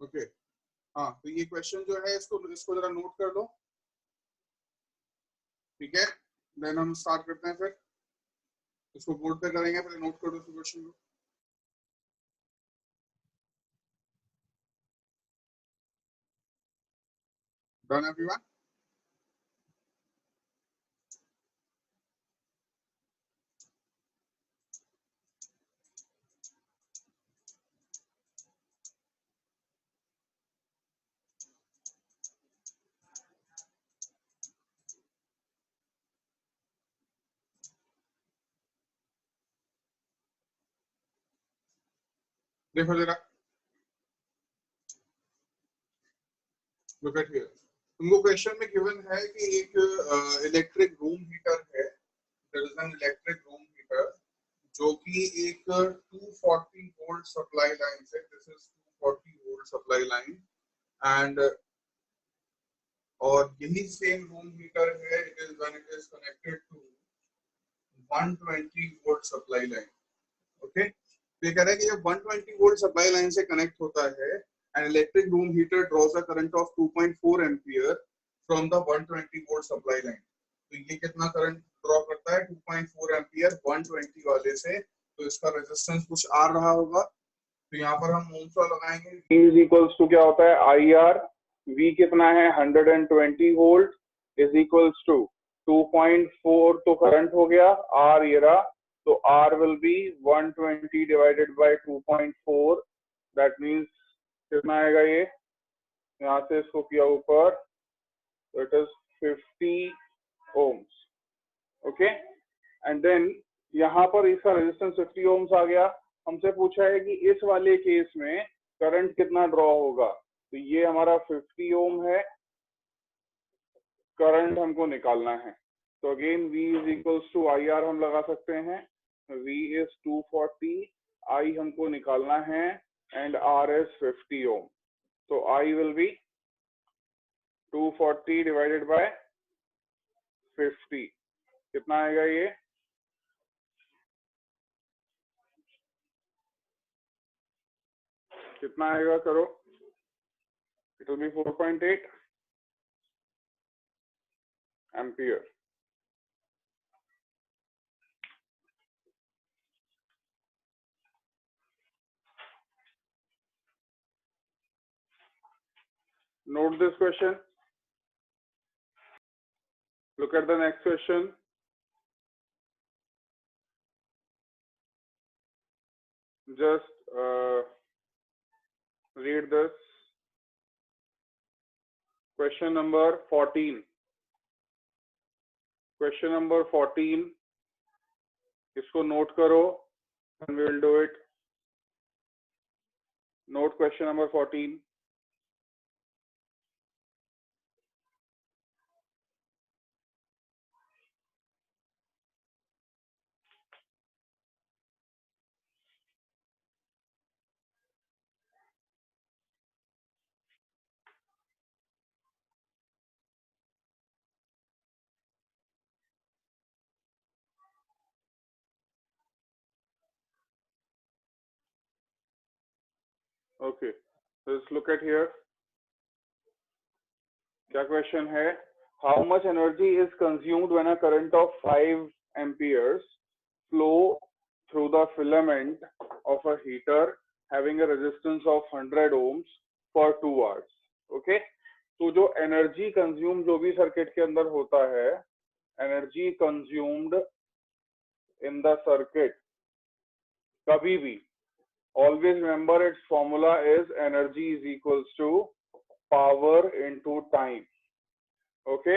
Okay हाँ, तो ये क्वेश्चन जो है इसको इसको जरा नोट कर लो, ठीक है। देन हम स्टार्ट करते हैं, फिर इसको बोर्ड पे करेंगे, पहले नोट कर दो क्वेश्चन को। Done everyone? देखो जरा, लुक एट हियर। तुमको क्वेश्चन में गिवन है कि एक इलेक्ट्रिक रूम हीटर है, there is an electric room heater जो कि एक 240 वोल्ट सप्लाई लाइन से, this is 240 volt supply line, and और यही सेम रूम हीटर है, it is when it is connected to 120 volt supply line. Okay, तो ये कह रहा है कि जब 120 वोल्ट सप्लाई लाइन से कनेक्ट होता है, N electric room heater draws a current of 2.4 ampere from the 120 volt supply line. तो ये कितना करंट ड्रॉ करता है? 2.4 एम्पियर 120 वाले से। तो इसका रेजिस्टेंस कुछ आ रहा होगा, तो यहाँ पर हम ओम्स लॉ लगाएंगे। V इज इक्वल्स टू क्या होता है? IR। V कितना है? 120 वोल्ट इज इक्वल्स टू 2.4 तो करंट हो गया, R ये रहा, तो R will be 120 divided by 2.4, that means कितना आएगा ये? यहाँ से इसको किया ऊपर, so it is 50 ohms, okay, and then यहाँ पर इसका रेजिस्टेंस 50 ohms आ गया। हमसे पूछा है कि इस वाले केस में करंट कितना ड्रॉ होगा, तो ये हमारा 50 ओम है, करंट हमको निकालना है। तो again V is equals to IR हम लगा सकते हैं, V इज 240, I हमको निकालना है, एंड R इज 50 ओम। तो I will B 240 divided by 50, कितना आएगा ये? कितना आएगा करो? It will B 4.8 ampere. Note this question. Look at the next question. Just read this. Question number 14. Question number 14. इसको note करो and we will do it. Note question number 14. Okay. Let's look at here. क्या question है? How much energy is consumed when a current of 5 amperes flow through the filament of a heater having a resistance of 100 ohms for 2 hours? Okay. तो जो energy consume जो भी circuit के अंदर होता है, energy consumed in the circuit कभी भी, always remember its formula is energy is equals to power into time. Okay,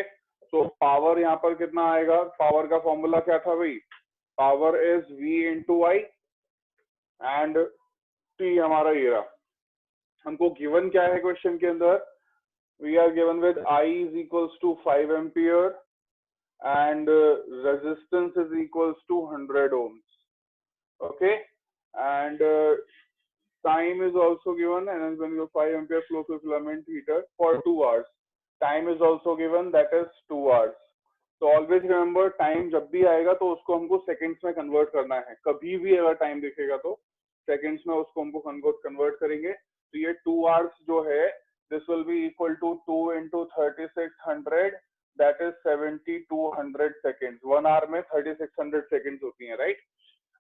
so power यहाँ पर कितना आएगा? पावर का फॉर्मूला क्या था भाई? Power is V into I and T हमारा ये रहा। हमको गिवन क्या है क्वेश्चन के अंदर? We are given with I is equals to 5 ampere and resistance is equals to 100 ohms. Okay, and time is also given, and when you 5 ampere flow through filament heater for 2 hours, time is also given, that is 2 hours. तो always remember, time जब भी आएगा तो उसको हमको seconds में convert करना है। कभी भी अगर टाइम दिखेगा तो सेकंड्स में उसको हमको कन्वर्ट करेंगे। तो ये 2 hours जो है this will be equal to 2 into 3600, that is 7200 seconds. 1 hour में 3600 सेकेंड्स होती हैं, राइट?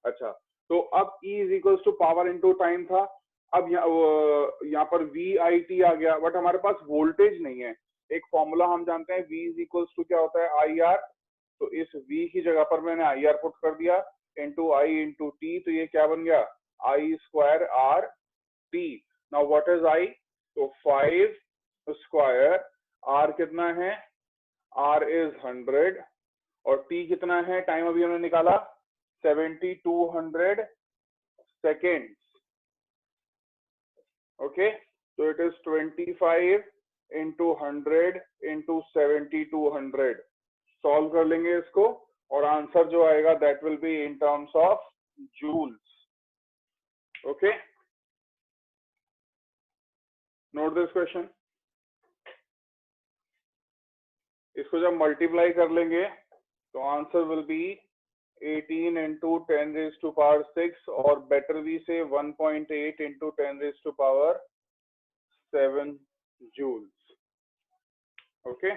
अच्छा, तो अब E is equals to power into time था। अब यहाँ पर VIT आ गया, बट हमारे पास वोल्टेज नहीं है। एक फॉर्मूला हम जानते हैं, V इज इक्वल्स टू क्या होता है, IR। तो इस V की जगह पर मैंने IR पुट कर दिया इंटू I इंटू T, तो ये क्या बन गया, I square R T। Now what is I? तो 5 स्क्वायर, R कितना है, R इज 100 और T कितना है, टाइम अभी हमने निकाला 7200 सेकेंड्स। ओके, तो it is 25 into 100 into 7200। Solve कर लेंगे इसको और आंसर जो आएगा that will be in terms of joules. Okay, note this question. इसको जब मल्टीप्लाई कर लेंगे तो answer will be 18 into 10 raised to power 6, और बेटर वी से 1.8 into 10 raised to power 7 joules। Okay,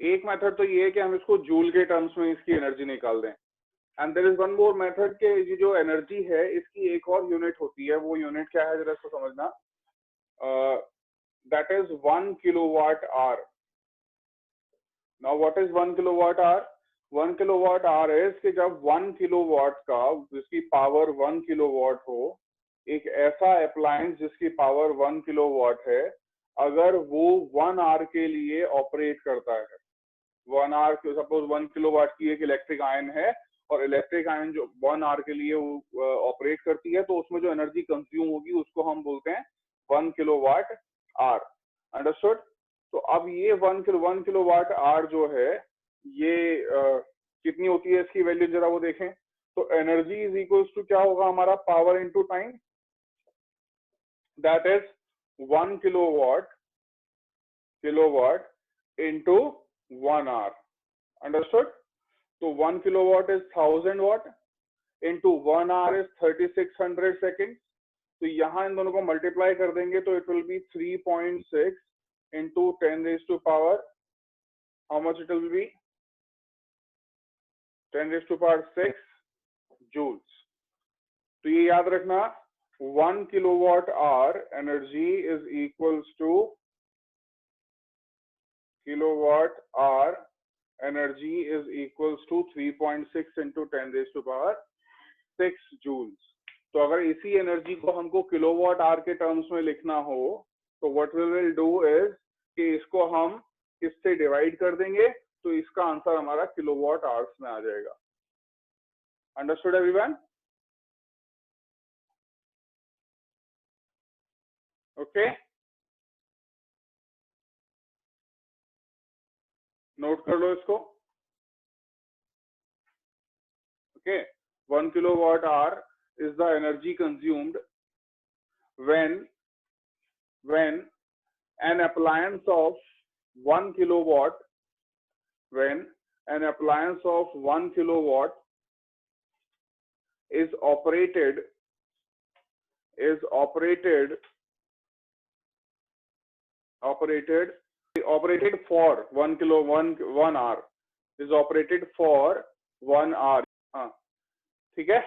एक मेथड तो ये है कि हम इसको जूल के टर्म्स में इसकी एनर्जी निकाल दें, and there is one more method के ये जो एनर्जी है इसकी एक और यूनिट होती है। वो यूनिट क्या है, जरा इसको समझना। That is 1 kilowatt our. Now what is 1 kilowatt our? 1 kilowatt hour is कि जब 1 किलोवाट का, जिसकी पावर 1 किलोवाट हो, एक ऐसा अप्लायंस जिसकी पावर 1 किलोवाट है, अगर वो 1 आवर के लिए ऑपरेट करता है, 1 आवर, सपोज 1 किलोवाट की एक इलेक्ट्रिक आयन है और इलेक्ट्रिक आयन जो 1 आवर के लिए ऑपरेट करती है, तो उसमें जो एनर्जी कंज्यूम होगी उसको हम बोलते हैं 1 किलोवाट आवर। अंडरस्टूड? तो अब ये 1 किलोवाट आवर जो है ये कितनी होती है, इसकी वैल्यू जरा वो देखें। तो एनर्जी इज इक्वल्स टू क्या होगा हमारा, power into time, that is 1 kilowatt into 1 hour. Understood? तो 1 kilowatt is 1000 watt into 1 hour is 3600 second. तो यहाँ इन दोनों को मल्टीप्लाई कर देंगे तो it will be 3.6 into 10 raised to power, how much it will be? 10 raised to power 6 joules। तो ये याद रखना, 1 kilowatt hour energy is equals to kilowatt hour energy is equals to 3.6 into 10 raised to power 6 joules। तो अगर इसी energy को हमको kilowatt hour के टर्म्स में लिखना हो तो what we will do is कि इसको हम इससे डिवाइड कर देंगे, तो इसका आंसर हमारा किलोवाट आवर्स में आ जाएगा। Understood everyone? ओके, नोट कर लो इसको। Okay, 1 kilowatt hour is the energy consumed when an appliance of 1 kilowatt is operated for 1 hour, is operated for 1 hour। हाँ, ठीक है,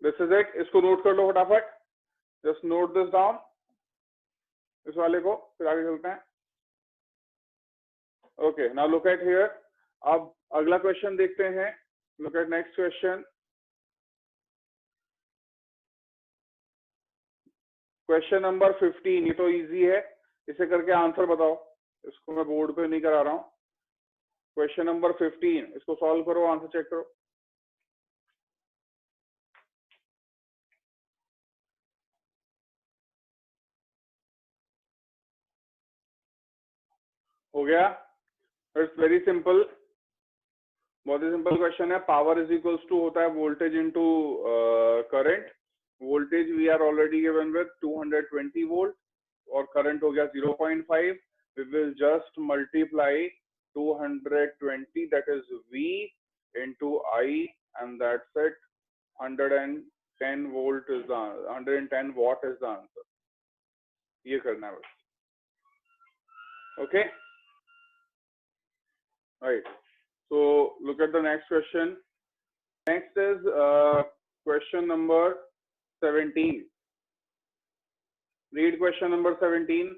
दिस इज इट। इसको नोट कर लो फटाफट, जस्ट नोट दिस डाउन, इस वाले को, फिर आगे चलते हैं। Okay, now look at here. अब अगला क्वेश्चन देखते हैं। Look at next question. Question number 15, ये तो इजी है, इसे करके आंसर बताओ। इसको मैं बोर्ड पे नहीं करा रहा हूँ। क्वेश्चन नंबर 15, इसको सॉल्व करो, आंसर चेक करो। हो गया? इट्स वेरी सिंपल, बहुत ही सिंपल क्वेश्चन है। पावर इज इक्वल्स टू होता है voltage into current. Voltage we are already given with 220 volt और करंट हो गया 0.5। We will just multiply 220, that is V into I, and that's it। 110 volt is the 110 watt is the answer. ये करना है बस. Okay, right. So look at the next question. Next is question number 17. Read question number 17.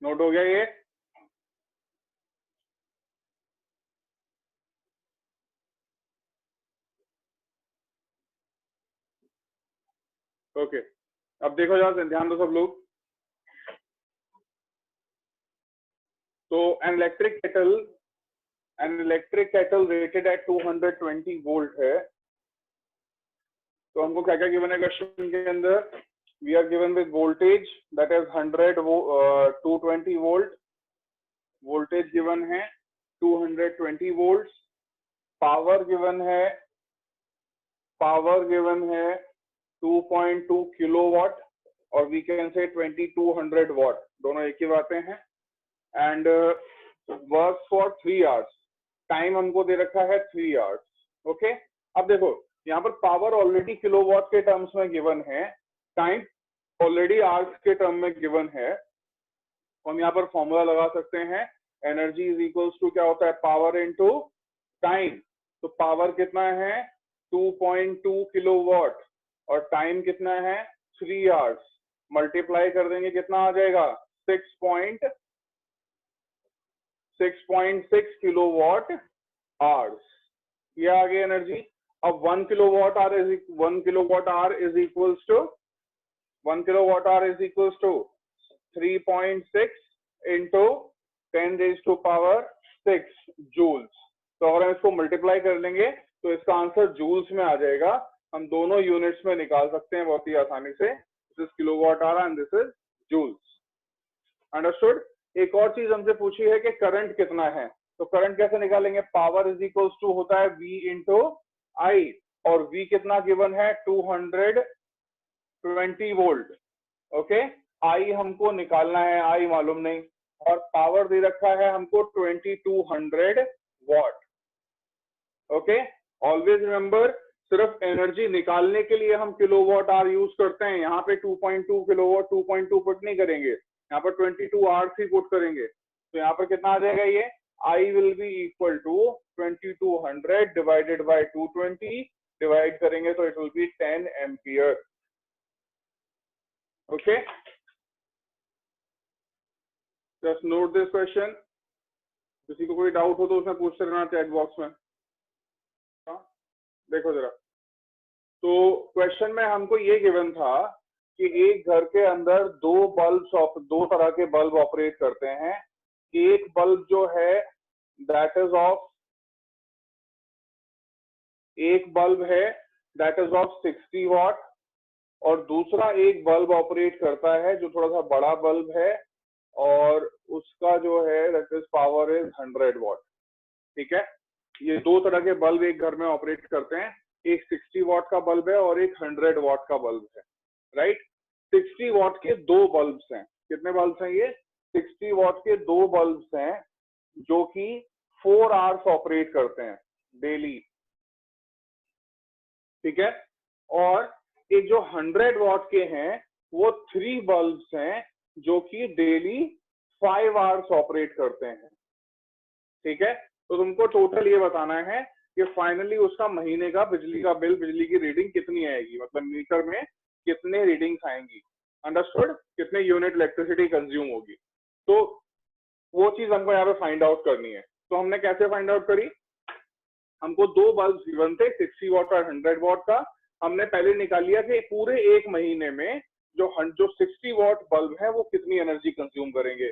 Note हो गया ये? Okay, अब देखो जरा, ध्यान दो सब लोग. तो an electric kettle rated eight 220 volt है. तो हमको क्या क्या गिवन है क्वेश्चन के अंदर? We are given with voltage that is 220 volt. Voltage given है 220 वोल्ट्स. पावर गिवन है 2.2 किलोवाट और वी कैन से 2200 वॉट. दोनों एक ही बातें हैं. And work for 3 hours. Time हमको दे रखा है 3 आवर्स. ओके, अब देखो यहाँ पर पावर ऑलरेडी किलोवाट के टर्म्स में गिवन है, टाइम ऑलरेडी आवर्स के टर्म में गिवन है. हम यहाँ पर फॉर्मूला लगा सकते हैं. एनर्जी इज इक्वल्स टू क्या होता है? Power into time. तो पावर कितना है? 2.2 किलोवाट और टाइम कितना है? 3 आवर्स. मल्टीप्लाई कर देंगे कितना आ जाएगा? 6.6 किलोवाट आवर्स. ये आ गई एनर्जी. अब 1 kilowatt hour is equals to 3.6 into 10 raise to power 6 joules. तो अगर हम इसको मल्टीप्लाई कर लेंगे तो इसका आंसर जूल्स में आ जाएगा. हम दोनों यूनिट्स में निकाल सकते हैं बहुत ही आसानी से. This is kilowatt hour and this is joules. Understood? एक और चीज हमसे पूछी है कि करंट कितना है. तो करंट कैसे निकालेंगे? पावर इज इक्वल्स टू होता है V इंटू आई और V कितना गिवन है? 220 वोल्ट. ओके, आई हमको निकालना है, आई मालूम नहीं, और पावर दे रखा है हमको 2200 वॉट. ओके, ऑलवेज रिमेंबर, सिर्फ एनर्जी निकालने के लिए हम किलोवाट आवर यूज करते हैं. यहाँ पे 2.2 किलोवाट 2.2 पुट नहीं करेंगे, यहाँ पर 22 आवर्स ही पुट करेंगे. तो यहाँ पर कितना आ जाएगा? ये I will be equal to 2200 divided by 220. Divide करेंगे तो it will be 10 ampere. Okay, just note this question. किसी को कोई डाउट हो तो उसमें पूछते रहना चैट बॉक्स में. देखो जरा, तो क्वेश्चन में हमको ये गिवन था कि एक घर के अंदर दो तरह के बल्ब ऑपरेट करते हैं. एक बल्ब जो है दैट इज ऑफ 60 वॉट और दूसरा एक बल्ब ऑपरेट करता है जो थोड़ा सा बड़ा बल्ब है और उसका जो है that is power is 100 what. ठीक है, ये दो तरह के बल्ब एक घर में ऑपरेट करते हैं. एक 60 वॉट का बल्ब है और एक 100 वॉट का बल्ब है. राइट, 60 वॉट के दो बल्ब्स हैं. कितने बल्ब्स हैं ये? 60 वॉट के दो बल्ब्स हैं जो कि 4 आवर्स ऑपरेट करते हैं डेली. ठीक है, और एक जो 100 वॉट के हैं वो 3 बल्ब्स हैं जो कि डेली 5 आवर्स ऑपरेट करते हैं. ठीक है, तो तुमको टोटल ये बताना है कि फाइनली उसका महीने का बिजली का बिल, बिजली की रीडिंग कितनी आएगी, मतलब मीटर में कितने रीडिंग्स आएंगी. अंडरस्टूड? कितने यूनिट इलेक्ट्रिसिटी कंज्यूम होगी. तो वो चीज हमको यहाँ पे फाइंड आउट करनी है. तो हमने कैसे फाइंड आउट करी? हमको दो बल्ब गिवन थे 60 वॉट और 100 वॉट का. हमने पहले निकाल लिया कि पूरे एक महीने में जो 60 वॉट बल्ब है वो कितनी एनर्जी कंज्यूम करेंगे।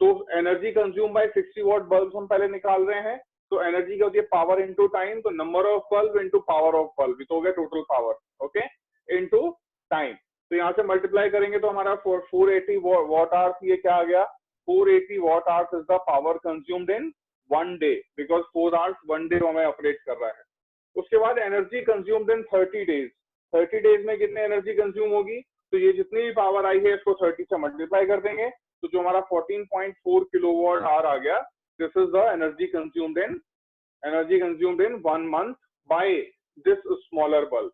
तो energy consume bye 60 what bulb हम पहले निकाल रहे हैं। तो एनर्जी क्या होती है, पावर इंटू टाइम, तो number of bulb into power of bulb, तो हो गया total power, okay, into time. तो यहाँ से मल्टीप्लाई करेंगे तो हमारा 480 वॉट आवर्स, ये क्या आ गया, 480 what hours is the power consumed in 1 day, because 4 hours 1 day हमें ऑपरेट कर रहा है। उसके बाद एनर्जी कंज्यूम्ड इन 30 डेज, 30 डेज में कितनी एनर्जी कंज्यूम होगी, तो ये जितनी भी पावर आई है इसको 30 से मल्टीप्लाई कर देंगे, तो जो हमारा 14.4 किलोवाट आवर आ गया, this is the energy consumed in 1 month by this smaller bulb.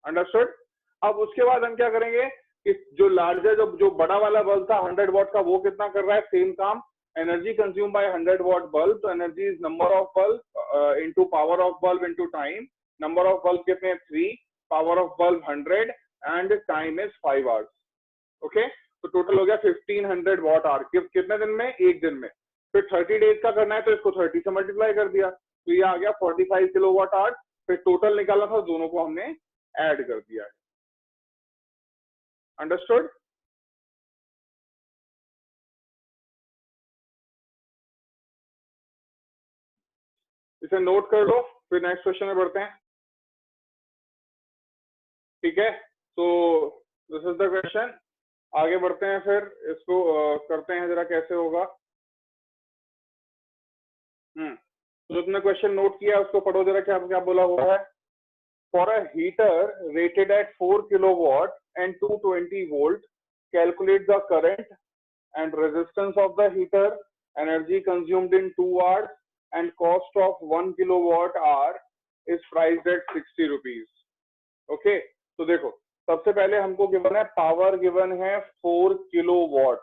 Understood. अब उसके बाद हम क्या करेंगे कि जो लार्जर जो बड़ा वाला बल्ब था 100 वॉट का, वो कितना कर रहा है, सेम काम, energy consume by 100 watt bulb, तो energy is number of bulb into power of bulb into time. Number of bulb कितने हैं, 3, power of bulb 100 and time is 5 hours, okay. तो टोटल हो गया 1500 वॉट आवर, कितने दिन में, एक दिन में। फिर 30 डेज का करना है तो इसको 30 से मल्टीप्लाई कर दिया, तो ये आ गया 45 किलोवाट आवर। फिर टोटल निकाला था, दोनों को हमने ऐड कर दिया है। अंडरस्टूड। इसे नोट कर लो, फिर नेक्स्ट क्वेश्चन में बढ़ते हैं, ठीक है। तो दिस इज द क्वेश्चन, आगे बढ़ते हैं, फिर इसको करते हैं जरा कैसे होगा। तो जो तुमने क्वेश्चन नोट किया उसको पढ़ो जरा, क्या क्या बोला हुआ है। For a heater rated eight 4 kilowatt and 220 volt, calculate the current and resistance of the heater, energy consumed in 2 hours and cost of 1 kilowatt hour is priced at 60 rupees, okay। तो देखो सबसे पहले हमको गिवन है, power given है 4 kilowatt,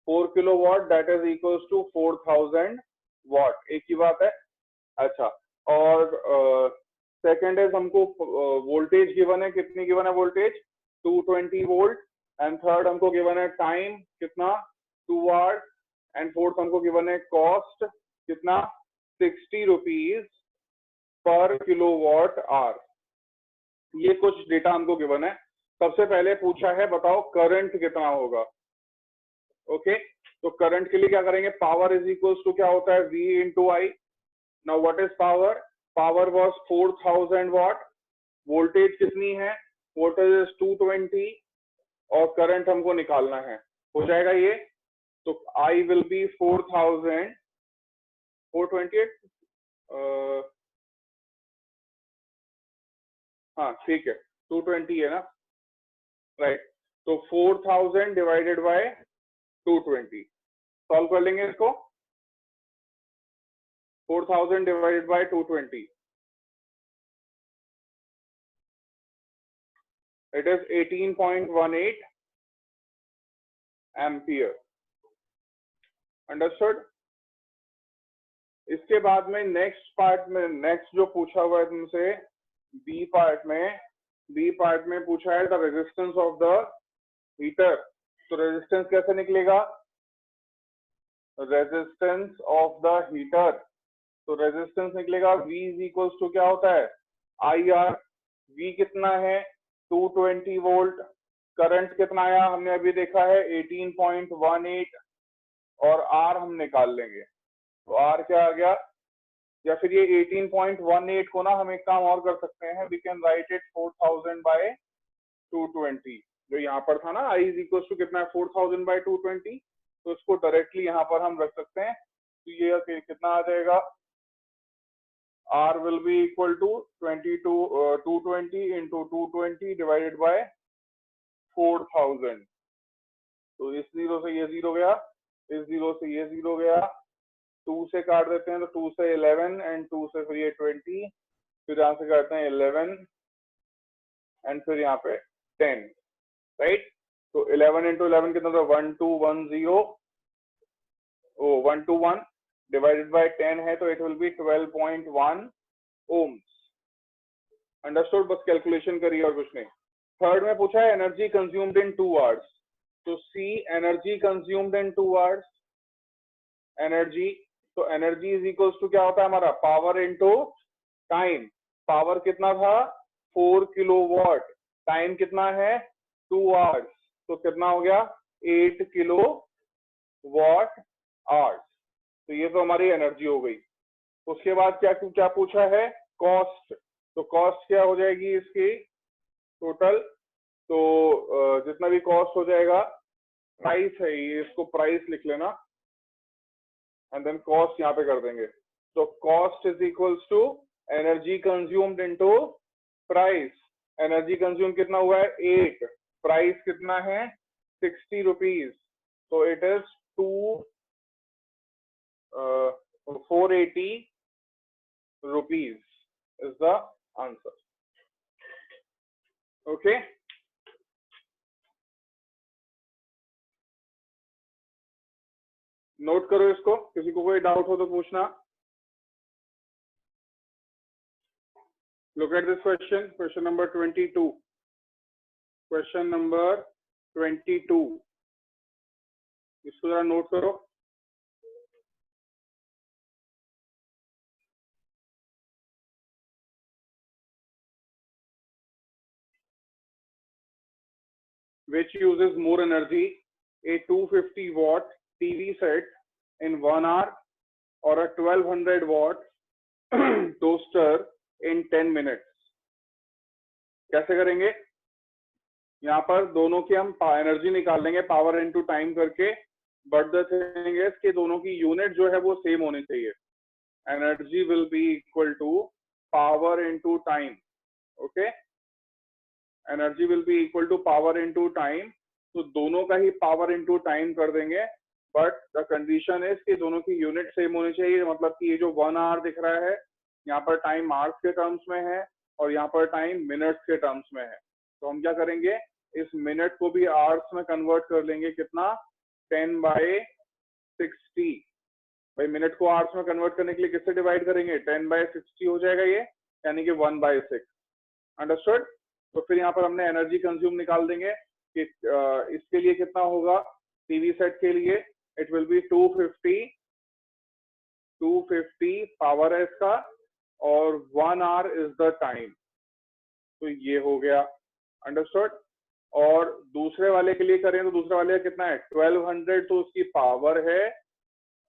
4 kilowatt that is equals to 4000 watt, एक ही बात है। अच्छा, और सेकंड इज हमको वोल्टेज गिवन है, कितनी गिवन है वोल्टेज, 220 वोल्ट, एंड थर्ड हमको गिवन है टाइम कितना, 2 आवर्स, एंड फोर्थ हमको गिवन है कॉस्ट कितना, 60 रुपीज पर किलोवाट आवर। ये कुछ डेटा हमको गिवन है। सबसे पहले पूछा है बताओ करंट कितना होगा, ओके। तो करंट के लिए क्या करेंगे, पावर इज इक्वल्स टू क्या होता है, V into I. Now what is power, power was 4000 what, voltage कितनी है, वोल्टेज इज 220, और करंट हमको निकालना है, हो जाएगा ये। तो I will be 4,000, 428, हाँ ठीक है, 220 है ना, राइट। तो 4000 डिवाइडेड बाय 220, सॉल्व कर लेंगे इसको। 4000 divided by 220, it is 18.18 ampere. Understood. इसके बाद में नेक्स्ट पार्ट में, नेक्स्ट जो पूछा हुआ है तुमसे बी पार्ट में पूछा है the resistance of the heater. तो रेजिस्टेंस कैसे निकलेगा, रेजिस्टेंस ऑफ द हीटर, तो रेजिस्टेंस निकलेगा V इज इक्वल्स टू क्या होता है, IR। V कितना है, 220 वोल्ट, करंट कितना आया हमने अभी देखा है 18.18, और R हम निकाल लेंगे, तो R क्या आ गया, या फिर ये 18.18 को ना हम एक काम और कर सकते हैं, we can write it 4000 by 220, जो यहाँ पर था ना, I इज इक्वल टू कितना है 4000 बाय 220, तो इसको डायरेक्टली यहाँ पर हम रख सकते हैं। तो ये कितना आ जाएगा, R will be equal to 220 into 220 divided by 4000। तो इस जीरो से ये जीरो गया, इस जीरो से ये जीरो गया, 2 से काट देते हैं तो 2 से 11 एंड 2 से फिर ये 20, फिर यहाँ से काटते हैं 11 एंड फिर यहाँ पे 10, राइट। तो 11 इंटू 11 कितना था, 1210, 121 डिवाइडेड बाय 10 है, तो it will B 12.1 ohms। Understood, बस कैलकुलेशन करिए और कुछ नहीं। थर्ड में पूछा है एनर्जी कंज्यूम्ड इन 2 आवर्स, तो see energy consumed in 2 hours, energy, तो एनर्जी इज इक्वल्स टू क्या होता है हमारा, पावर इनटू टाइम। पावर कितना था 4 किलोवाट, टाइम कितना है 2 आवर्स, तो कितना हो गया 8 किलो वॉट आवर्स। तो ये तो हमारी एनर्जी हो गई। उसके बाद क्या क्या पूछा है, कॉस्ट। तो कॉस्ट क्या हो जाएगी इसकी टोटल, तो जितना भी कॉस्ट हो जाएगा, प्राइस है ये, इसको प्राइस लिख लेना एंड देन कॉस्ट यहाँ पे कर देंगे। तो cost is equals to energy consumed into price. Energy consume कितना हुआ है 8, प्राइस कितना है 60 रुपीज, तो it is 480 rupees is the answer. Okay. Note करो इसको, किसी को कोई डाउट हो तो पूछना। Look at this question, question number 22. Question number 22. इसको जरा नोट करो। Which uses more energy, a 250 watt TV set in 1 hour or a 1200 watt toaster in 10 minutes? कैसे करेंगे, यहाँ पर दोनों की हम एनर्जी निकाल लेंगे पावर इनटू टाइम करके, बट द थिंग इज कि दोनों की यूनिट जो है वो सेम होनी चाहिए। Energy will be equal to power into time. Okay, energy will be equal to power into time. तो दोनों का ही पावर इनटू टाइम कर देंगे, बट द कंडीशन इज कि दोनों की यूनिट सेम होनी चाहिए। मतलब कि ये जो 1 आवर दिख रहा है, यहाँ पर टाइम आवर्स के टर्म्स में है और यहाँ पर टाइम मिनट्स के टर्म्स में है। तो हम क्या करेंगे, इस मिनट को भी आवर्स में कन्वर्ट कर लेंगे। कितना 10/60। भाई मिनट को आवर्स में कन्वर्ट करने के लिए किससे डिवाइड करेंगे, 10/60 हो जाएगा ये, यानी कि 1/6। अंडरस्टूड। तो फिर यहाँ पर हमने एनर्जी कंज्यूम निकाल देंगे कि इसके लिए कितना होगा, टीवी सेट के लिए इट विल बी 250 पावर है इसका, और 1 आवर इज द टाइम। तो ये हो गया, अंडरस्टूड। और दूसरे वाले के लिए करें तो दूसरे वाले का कितना है 1200, तो उसकी पावर है,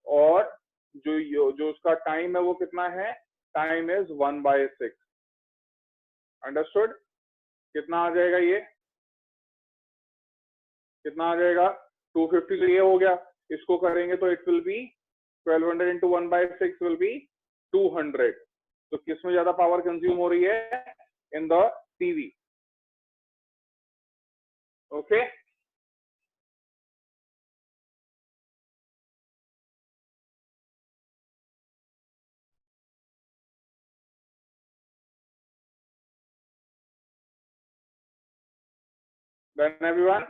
और जो उसका टाइम है वो कितना है, टाइम इज 1/6। अंडरस्टूड। कितना आ जाएगा ये, कितना आ जाएगा 250, तो ये हो गया। इसको करेंगे तो it will B 1200 into 1/6 will be 200। तो किसमें ज्यादा पावर कंज्यूम हो रही है, in the TV. Okay, done everyone.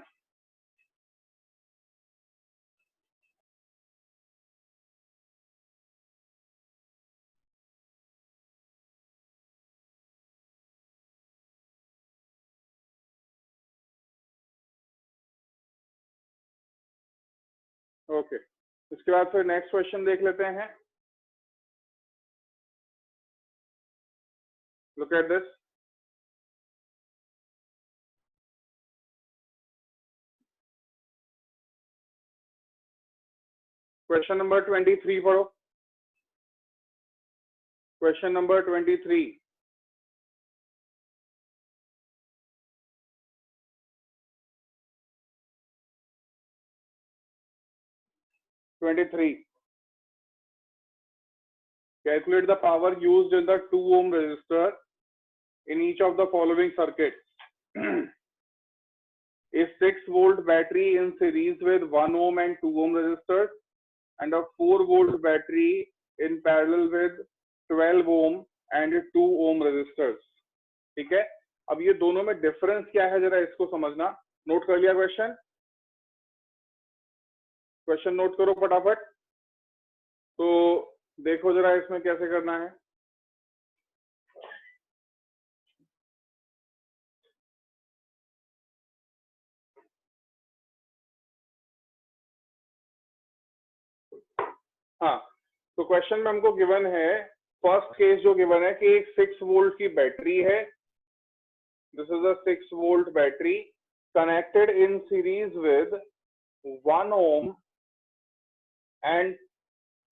Okay, इसके बाद फिर नेक्स्ट क्वेश्चन देख लेते हैं। Look at this. Question number 23 पढ़ो। Question number 23। Calculate the power used in the 2 ohm resistor in each of the following circuits. A 6-volt battery in series with 1 ohm and 2 ohm resistors, and a 4-volt battery in parallel with 12 ohm and 2 ohm resistors. ठीक है, अब ये दोनों में difference क्या है जरा इसको समझना। नोट कर लिया क्वेश्चन, क्वेश्चन नोट करो फटाफट। तो देखो जरा इसमें कैसे करना है। हाँ, तो क्वेश्चन में हमको गिवन है, फर्स्ट केस जो गिवन है कि एक 6 वोल्ट की बैटरी है, this is a 6 volt battery, connected in series with 1 ohm and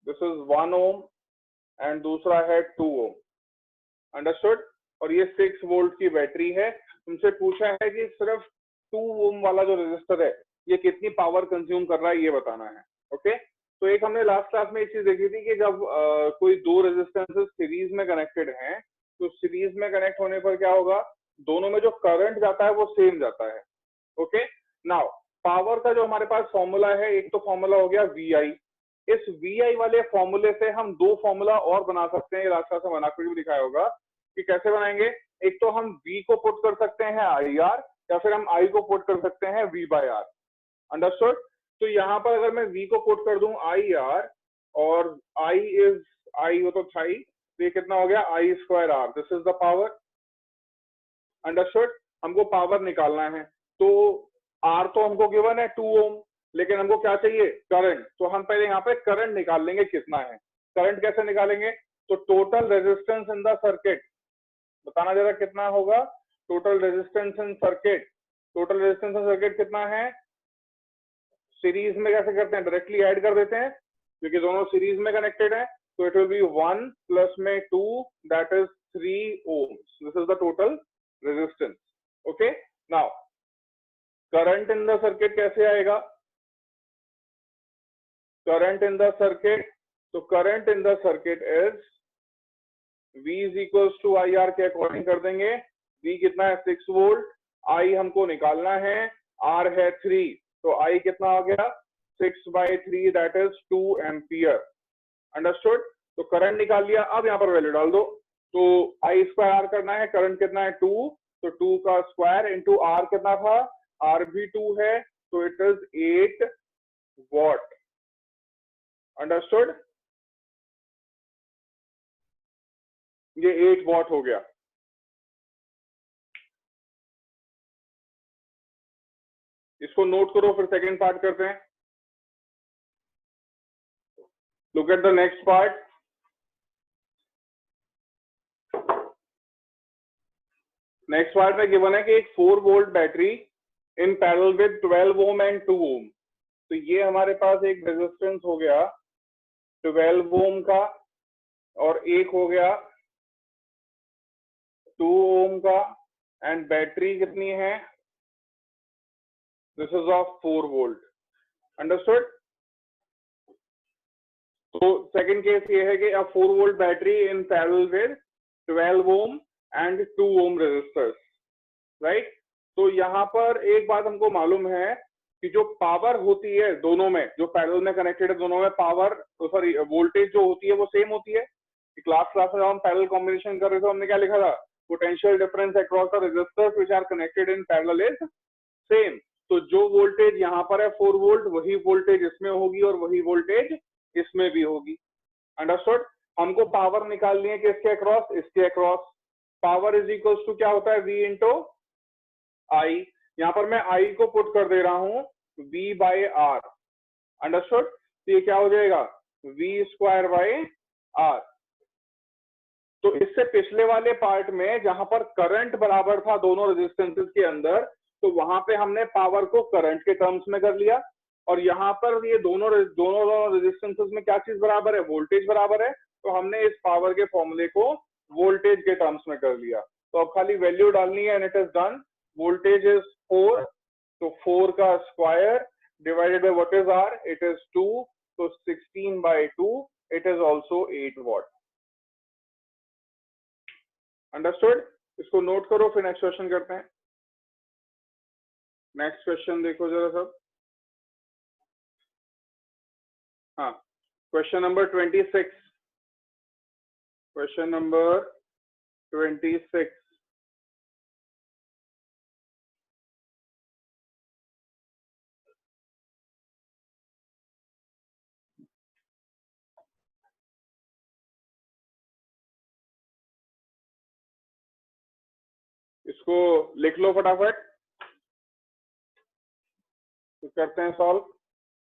this is 1 ohm and दूसरा है 2 ohm. अंडरस्टूड. और ये 6 वोल्ट की बैटरी है. तुमसे पूछा है कि सिर्फ 2 ओम वाला जो रेजिस्टर है ये कितनी पावर कंज्यूम कर रहा है ये बताना है. ओके. तो एक हमने लास्ट क्लास में एक चीज देखी थी कि जब कोई दो रेजिस्टेंसेस सीरीज में कनेक्टेड हैं तो सीरीज में कनेक्ट होने पर क्या होगा, दोनों में जो करंट जाता है वो सेम जाता है. ओके. नाउ पावर का जो हमारे पास फॉर्मूला है, एक तो फॉर्मूला हो गया VI. इस VI वाले फॉर्मूले से हम दो फॉर्मूला और बना सकते हैं. लास्ट क्लास में बना कर भी दिखाया होगा कि कैसे बनाएंगे. एक तो हम V को पुट कर सकते हैं IR या फिर हम I को पुट कर सकते हैं V/R. अंडरस्टूड. तो यहाँ पर अगर मैं V को पुट कर दूं IR और I हो तो थाई, तो ये कितना हो गया I²R. This is the power. Understood. हमको पावर निकालना है तो R तो हमको गिवन है 2 ओम, लेकिन हमको क्या चाहिए, करंट. तो हम पहले यहाँ पे करंट निकाल लेंगे कितना है. करंट कैसे निकालेंगे, तो total resistance in the circuit बताना जरा कितना होगा. Total resistance in circuit, total resistance in circuit कितना है. सीरीज में कैसे करते हैं, डायरेक्टली ऐड कर देते हैं क्योंकि दोनों सीरीज में कनेक्टेड है. तो इट विल बी 1 प्लस में 2 that is 3 ohms. This is the total resistance. Okay. Now current in the circuit कैसे आएगा, करंट इन द सर्किट. तो current in the circuit is V is equals to IR के according कर देंगे. V कितना है 6 volt, I हमको निकालना है, R है 3, तो I कितना आ गया 6/3 दैट इज 2 एम्पियर. अंडरस्टूड. तो करंट निकाल लिया. अब यहाँ पर वैल्यू डाल दो. तो I²R करना है, करंट कितना है 2, तो 2 का स्क्वायर इंटू R कितना था, R भी 2 है, तो इट इज 8 वॉट. अंडरस्टूड. ये 8 वॉट हो गया. इसको नोट करो, फिर सेकेंड पार्ट करते हैं. Look at the next part. Next part में गिवन है कि एक 4 volt battery in parallel with 12 ohm and 2 ओम. तो ये हमारे पास एक रेजिस्टेंस हो गया 12 ओम का और एक हो गया 2 ओम का एंड बैटरी कितनी है, this is of 4 volt. Understood. तो सेकंड केस ये है कि a 4 volt battery in parallel with 12 ohm and 2 ohm resistors. Right. तो यहाँ पर एक बात हमको मालूम है कि जो पावर होती है दोनों में, जो पैरेलल में कनेक्टेड है दोनों में, पावर सॉरी वोल्टेज जो होती है वो सेम होती है. क्लास में जब हम पैरेलल कॉम्बिनेशन कर रहे थे हमने क्या लिखा था, potential difference across the resistors which are connected in parallel is same. तो जो वोल्टेज यहाँ पर है 4 वोल्ट, वही वोल्टेज इसमें होगी और वही वोल्टेज इसमें भी होगी. अंडरस्टूड. हमको पावर निकालनी है किसके अक्रॉस, इसके across. Power is equals to क्या होता है, V इंटू I. यहाँ पर मैं I को पुट कर दे रहा हूं V/R. अंडरस्टूड. तो ये क्या हो जाएगा V²/R. तो इससे पिछले वाले पार्ट में जहां पर करंट बराबर था दोनों रेजिस्टेंसेस के अंदर, तो वहां पे हमने पावर को करंट के टर्म्स में कर लिया. और यहाँ पर ये दोनों रेजिस्टेंसेस में क्या चीज बराबर है, वोल्टेज बराबर है. तो हमने इस पावर के फॉर्मूले को वोल्टेज के टर्म्स में कर लिया. तो अब खाली वैल्यू डालनी है and it is done. Voltage is 4, तो 4 का square divided by what is R, it is 2, तो 16/2 it is also 8 what. Understood. इसको नोट करो, फिर नेक्स्ट क्वेश्चन करते हैं. नेक्स्ट क्वेश्चन देखो जरा सब. हाँ, क्वेश्चन नंबर 26. Question number 26. इसको लिख लो फटाफट, तो करते हैं सॉल्व.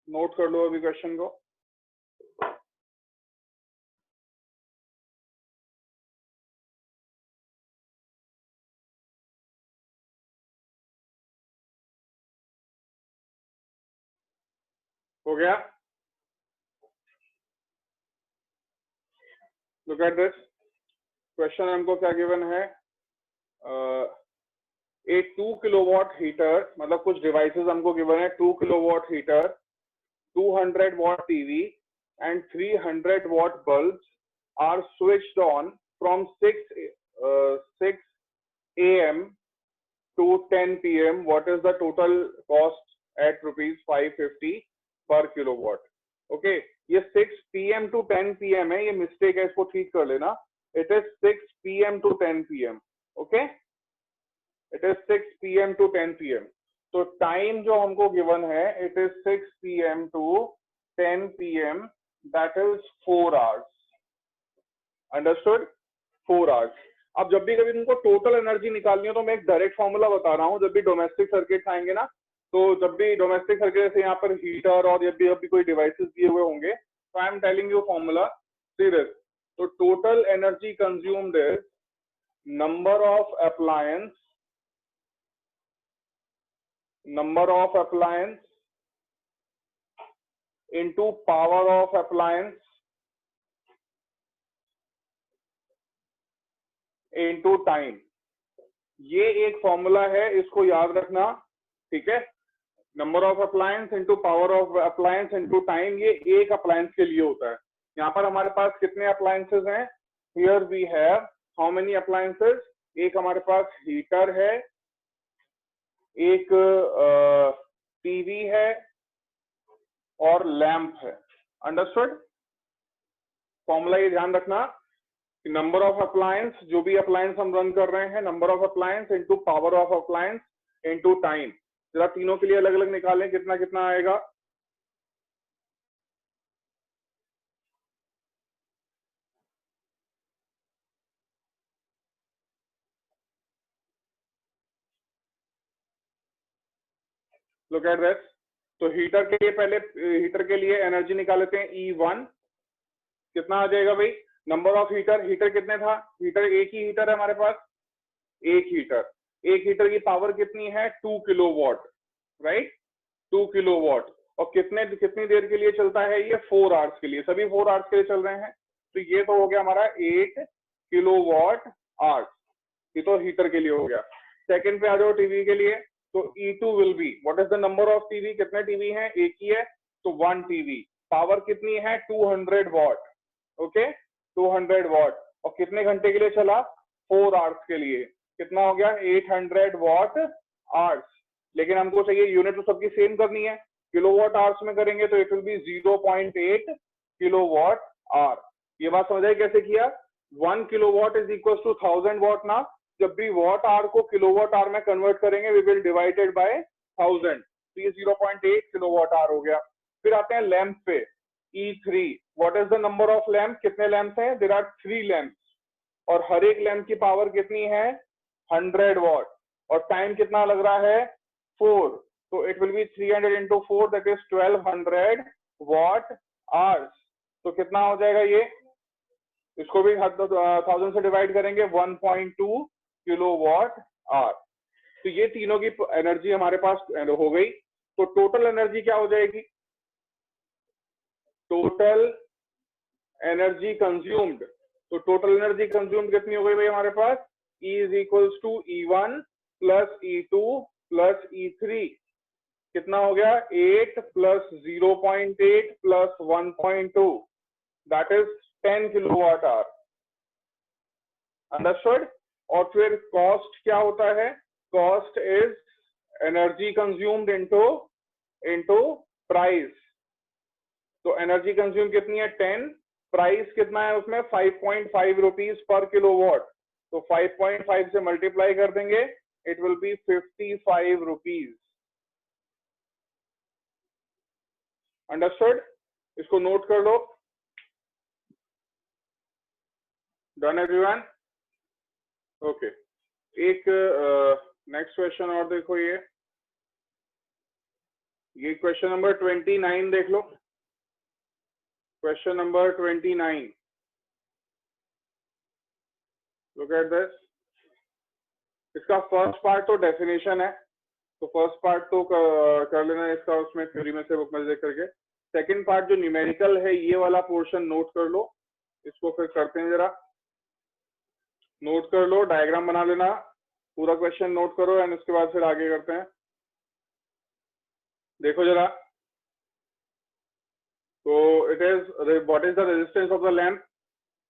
नोट कर लो अभी क्वेश्चन को. हो गया? लुक एट दिस क्वेश्चन, हमको क्या गिवन है? ए 2 किलोवाट हीटर, मतलब कुछ डिवाइसेस हमको गिवन है, 2 kilowatt heater, 200 watt TV and 300 watt bulbs are switched on from 6 a.m. to 10 p.m. What is the total cost at rupees 550 per kilowatt? Okay, ये 6 p.m. to 10 p.m. है, ये mistake है, इसको ठीक कर लेना. It is 6 p.m. to 10 p.m. Okay, it is 6 p.m. to 10 p.m. तो time जो हमको गिवन है, it is 6 p.m. to 10 p.m. That is 4 hours. Understood? 4 hours. अब जब भी कभी तुमको टोटल एनर्जी निकालनी हो तो मैं एक डायरेक्ट फॉर्मूला बता रहा हूँ. जब भी डोमेस्टिक सर्किट आएंगे ना, तो जब भी डोमेस्टिक सर्किट जैसे यहाँ पर हीटर और जब भी कोई डिवाइसेस दिए हुए होंगे, तो I am telling you formula. Serious. तो total energy consumed is number of appliance into power of appliance into time. ये एक फॉर्मूला है, इसको याद रखना. ठीक है? Number of appliance into power of appliance into time, ये एक अप्लायंस के लिए होता है. यहाँ पर हमारे पास कितने अप्लायंसेस हैं? Here we have how many appliances? एक हमारे पास हीटर है, एक टीवी है और लैंप है. अंडरस्टूड? फॉर्मूला ये ध्यान रखना कि नंबर ऑफ अप्लायंस, जो भी अप्लायंस हम रन कर रहे हैं, number of appliance into power of appliance into time. जरा तीनों के लिए अलग अलग निकालें, कितना कितना आएगा? Look at this. तो हीटर के लिए पहले, हीटर के लिए एनर्जी निकाल लेते हैं. E1 कितना आ जाएगा भाई? नंबर ऑफ हीटर, हीटर कितने था? हीटर एक ही हीटर है हमारे पास, एक हीटर की पावर कितनी है? 2 किलोवाट. Right, 2 kilowatt. और कितनी देर के लिए चलता है ये? 4 आवर्स के लिए. सभी 4 आवर्स के लिए चल रहे हैं. तो ये तो हो गया हमारा 8 किलोवाट आवर्स. ये तो हीटर के लिए हो गया. सेकंड पे आ जाओ टीवी के लिए. तो E2 will be, what is the number of TV? कितने टीवी हैं? एक ही है, तो 1 टीवी. पावर कितनी है? 200 वॉट. Okay, 200 what. और कितने घंटे के लिए चला? 4 आवर्स के लिए. कितना हो गया? 800 वॉट आवर्स. लेकिन हमको चाहिए यूनिट तो सबकी सेम करनी है. किलोवाट आवर्स में करेंगे तो it will be 0.8 kilowatt hour. ये बात समझ आई कैसे किया? 1 kilowatt is equal to 1000 watt ना. जब भी वॉट आवर को किलोवाट आवर में कन्वर्ट करेंगे, वी विल डिवाइडेड बाय 1000. तो ये 0.8 किलोवाट आवर हो गया. फिर आते हैं लैंप पे. E3, what is the number of lamp? कितने लैंप्स हैं? There are 3 lamps. और हर एक लैंप की पावर कितनी है? 100 वॉट. और टाइम कितना लग रहा है? 4. तो it will B 300 into 4, that is 1200 what hours. तो कितना हो जाएगा ये? इसको भी 1000 से डिवाइड करेंगे, 1.2 किलोवाट आवर. तो ये तीनों की एनर्जी हमारे पास हो गई. तो टोटल एनर्जी क्या हो जाएगी? Total energy consumed. तो टोटल एनर्जी कंज्यूम्ड कितनी हो गई भाई हमारे पास? E is equals to E1 plus E2 plus E3. कितना हो गया? 8 plus 0.8 plus 1.2, that is 10 kilowatt hour. Understood? और फिर कॉस्ट क्या होता है? Cost is energy consumed into price. तो एनर्जी कंज्यूम कितनी है? 10. प्राइस कितना है उसमें? 5.5 रुपीज पर किलोवाट. तो 5.5 से मल्टीप्लाई कर देंगे, it will be 55 rupees. Understood? इसको नोट कर लो. Done everyone? ओके. एक नेक्स्ट क्वेश्चन और देखो. ये क्वेश्चन नंबर 29 देख लो. Question number 29. Look at this. इसका फर्स्ट पार्ट तो डेफिनेशन है, तो फर्स्ट पार्ट तो कर लेना इसका, उसमें थ्योरी में से बुक में देख करके. सेकंड पार्ट जो न्यूमेरिकल है ये वाला पोर्शन नोट कर लो, इसको फिर करते हैं जरा, नोट कर लो, डायग्राम बना लेना, पूरा क्वेश्चन नोट करो एंड उसके बाद फिर आगे करते हैं। देखो जरा, तो it is what is the resistance of the lamp.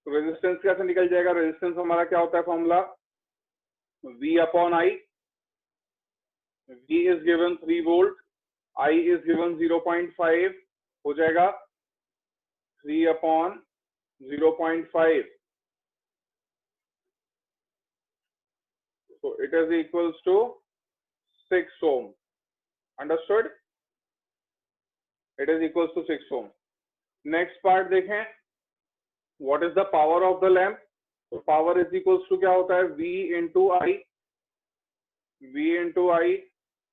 तो रेजिस्टेंस कैसे निकल जाएगा, रेजिस्टेंस हमारा क्या होता है formula, V upon I। V is given 3 volt, I is given 0.5, हो जाएगा 3 upon 0.5, so it is equals to 6 ohm. Understood? It is equals to 6 ohm. Next part देखें, what is the power of the lamp? तो power is equals to क्या होता है, V into I, V into I।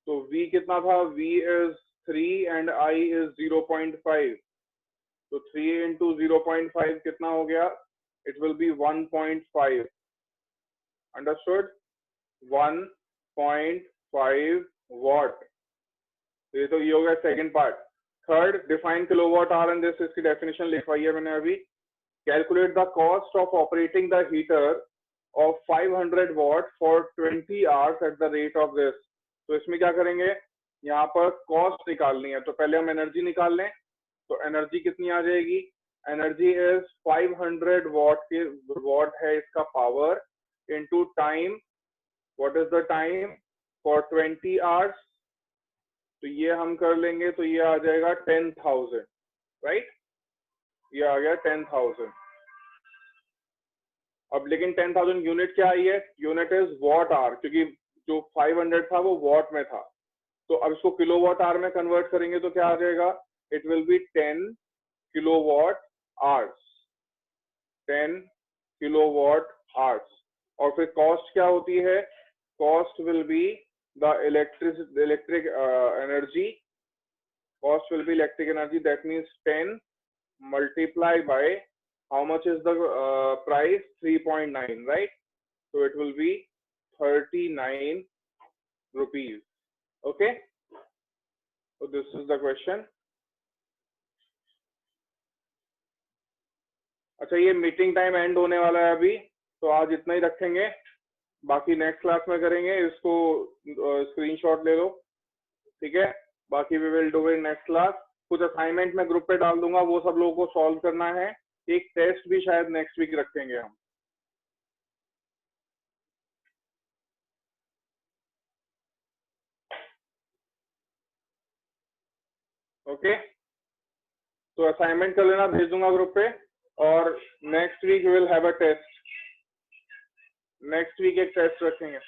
तो V कितना था, V is 3 and I is 0.5, तो 3 into 0.5 कितना हो गया, it will be 1.5। Understood? 1.5 watt। ये तो ये हो गया second part. Third, define kilowatt hour and this, इसकी डेफिनेशन लिखवाई है मैंने अभी। Calculate the cost of operating the heater of 500 what for 20 hours at the rate of this. तो इसमें क्या करेंगे, यहाँ पर कॉस्ट निकालनी है, तो पहले हम एनर्जी निकाल लें। तो एनर्जी कितनी आ जाएगी, एनर्जी इज 500 वॉट है इसका power, into time, what is the time for 20 hours. तो ये हम कर लेंगे, तो ये आ जाएगा 10,000, राइट, ये आ गया 10,000। अब लेकिन 10,000 यूनिट क्या आई है, यूनिट इज वॉट आवर, क्योंकि जो 500 था वो वॉट में था। तो अब इसको किलोवाट आवर में कन्वर्ट करेंगे तो क्या आ जाएगा, it will be 10 kilowatt hours, 10 kilowatt hours. और फिर कॉस्ट क्या होती है, cost will be the electric energy, cost will be electric energy, that means 10 multiplied by how much is the price, 3.9, right? So it will be 39 rupees. Okay, so this is the question. अच्छा, ये meeting time and होने वाला है अभी, तो आज इतना ही रखेंगे, बाकी नेक्स्ट क्लास में करेंगे। इसको स्क्रीनशॉट ले लो, ठीक है, बाकी we will do in next class. कुछ असाइनमेंट मैं ग्रुप पे डाल दूंगा, वो सब लोगों को सॉल्व करना है। एक टेस्ट भी शायद नेक्स्ट वीक रखेंगे हम। ओके, तो असाइनमेंट कर लेना, भेज दूंगा ग्रुप पे। और next week will have a test, next week एक टेस्ट रखेंगे।